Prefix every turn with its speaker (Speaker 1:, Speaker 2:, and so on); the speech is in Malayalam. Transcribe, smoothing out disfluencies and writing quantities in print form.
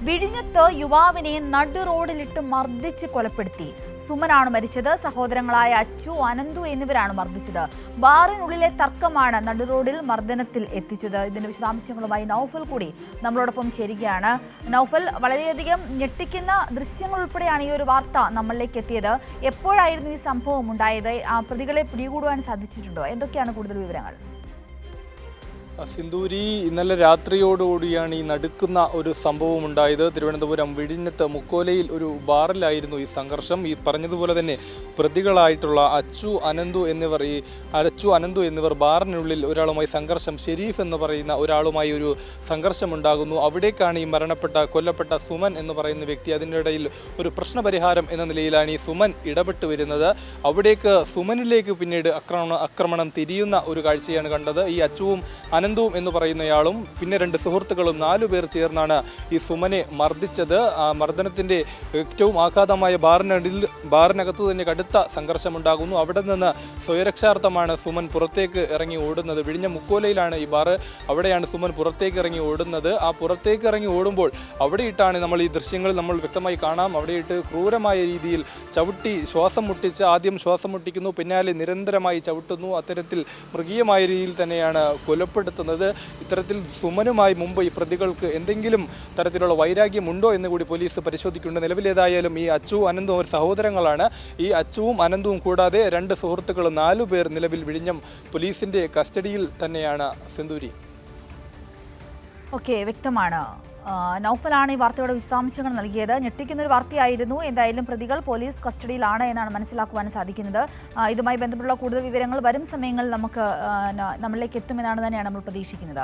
Speaker 1: വിഴിഞ്ഞത്ത് യുവാവിനെ നടു റോഡിലിട്ട് മർദ്ദിച്ച് കൊലപ്പെടുത്തി. സുമനാണ് മരിച്ചത്. സഹോദരങ്ങളായ അച്ചു, അനന്തു എന്നിവരാണ് മർദ്ദിച്ചത്. ബാറിനുള്ളിലെ തർക്കമാണ് നടു റോഡിൽ മർദ്ദനത്തിൽ എത്തിച്ചത്. ഇതിന്റെ വിശദാംശങ്ങളുമായി നൗഫൽ കൂടി നമ്മളോടൊപ്പം ചേരുകയാണ്. നൗഫൽ, വളരെയധികം ഞെട്ടിക്കുന്ന ദൃശ്യങ്ങൾ ഉൾപ്പെടെയാണ് ഈ ഒരു വാർത്ത നമ്മളിലേക്ക് എത്തിയത്. എപ്പോഴായിരുന്നു ഈ സംഭവം ഉണ്ടായത്? പ്രതികളെ പിടികൂടുവാൻ സാധിച്ചിട്ടുണ്ടോ? എന്തൊക്കെയാണ് കൂടുതൽ വിവരങ്ങൾ?
Speaker 2: സിന്ദൂരി, ഇന്നലെ രാത്രിയോടുകൂടിയാണ് ഈ നടുക്കുന്ന ഒരു സംഭവം ഉണ്ടായത്. തിരുവനന്തപുരം വിഴിഞ്ഞത്ത് മുക്കോലയിൽ ഒരു ബാറിലായിരുന്നു ഈ സംഘർഷം. ഈ പറഞ്ഞതുപോലെ തന്നെ പ്രതികളായിട്ടുള്ള അച്ചു, അനന്തു എന്നിവർ ബാറിനുള്ളിൽ ഒരാളുമായി സംഘർഷം, ഷെരീഫ് എന്ന് പറയുന്ന ഒരാളുമായി ഒരു സംഘർഷമുണ്ടാകുന്നു. അവിടേക്കാണ് ഈ കൊല്ലപ്പെട്ട സുമൻ എന്ന് പറയുന്ന വ്യക്തി. അതിനിടയിൽ ഒരു പ്രശ്നപരിഹാരം എന്ന നിലയിലാണ് ഈ സുമൻ ഇടപെട്ട് വരുന്നത്. അവിടേക്ക് സുമനിലേക്ക് പിന്നീട് ആക്രമണം തിരിയുന്ന ഒരു കാഴ്ചയാണ് കണ്ടത്. ഈ അച്ചുവും അനന്തുവും എന്ന് പറയുന്നയാളും പിന്നെ 2 സുഹൃത്തുക്കളും 4 പേർ ചേർന്നാണ് ഈ സുമനെ മർദ്ദിച്ചത്. മർദ്ദനത്തിൻ്റെ ഏറ്റവും ആഘാതമായ ബാറിനകത്ത് തന്നെ കടുത്ത സംഘർഷമുണ്ടാകുന്നു. അവിടെ നിന്ന് സ്വയരക്ഷാർത്ഥമാണ് സുമൻ പുറത്തേക്ക് ഇറങ്ങി ഓടുന്നത്. വിഴിഞ്ഞ മുക്കോലയിലാണ് ഈ ബാറ്. അവിടെയാണ് സുമൻ പുറത്തേക്ക് ഇറങ്ങി ഓടുന്നത്. ആ പുറത്തേക്ക് ഇറങ്ങി ഓടുമ്പോൾ അവിടെയിട്ടാണ് നമ്മൾ ഈ ദൃശ്യങ്ങൾ വ്യക്തമായി കാണാം. അവിടെയിട്ട് ക്രൂരമായ രീതിയിൽ ചവിട്ടി ശ്വാസം മുട്ടിച്ച്, ആദ്യം ശ്വാസം മുട്ടിക്കുന്നു, പിന്നാലെ നിരന്തരമായി ചവിട്ടുന്നു. അത്തരത്തിൽ മൃഗീയമായ രീതിയിൽ തന്നെയാണ് കൊലപ്പെടുത്തുന്നത്. ഇത്തരത്തിൽ സുമനുമായി മുമ്പ് ഈ പ്രതികൾക്ക് എന്തെങ്കിലും തരത്തിലുള്ള വൈരാഗ്യമുണ്ടോ എന്ന് കൂടി പോലീസ് പരിശോധിക്കുന്നുണ്ട്. നിലവിലേതായാലും ഈ അച്ചു, അനന്തും അവർ സഹോദരങ്ങളാണ്. ഈ അച്ചുവും അനന്തുവും കൂടാതെ 2 സുഹൃത്തുക്കൾ 4 പേർ നിലവിൽ വിഴിഞ്ഞം പോലീസിന്റെ കസ്റ്റഡിയിൽ തന്നെയാണ്. സിന്ദൂരി,
Speaker 1: ഓക്കെ, വ്യക്തമാണ്. നൗഫലാണ് ഈ വാർത്തയുടെ വിശദാംശങ്ങൾ നൽകിയത്. ഞെട്ടിക്കുന്നൊരു വാർത്തയായിരുന്നു. എന്തായാലും പ്രതികൾ പോലീസ് കസ്റ്റഡിയിലാണ് എന്നാണ് മനസ്സിലാക്കുവാൻ സാധിക്കുന്നത്. ഇതുമായി ബന്ധപ്പെട്ടുള്ള കൂടുതൽ വിവരങ്ങൾ വരും സമയങ്ങളിൽ നമ്മളിലേക്ക് എത്തുമെന്നാണ് തന്നെയാണ് നമ്മൾ പ്രതീക്ഷിക്കുന്നത്.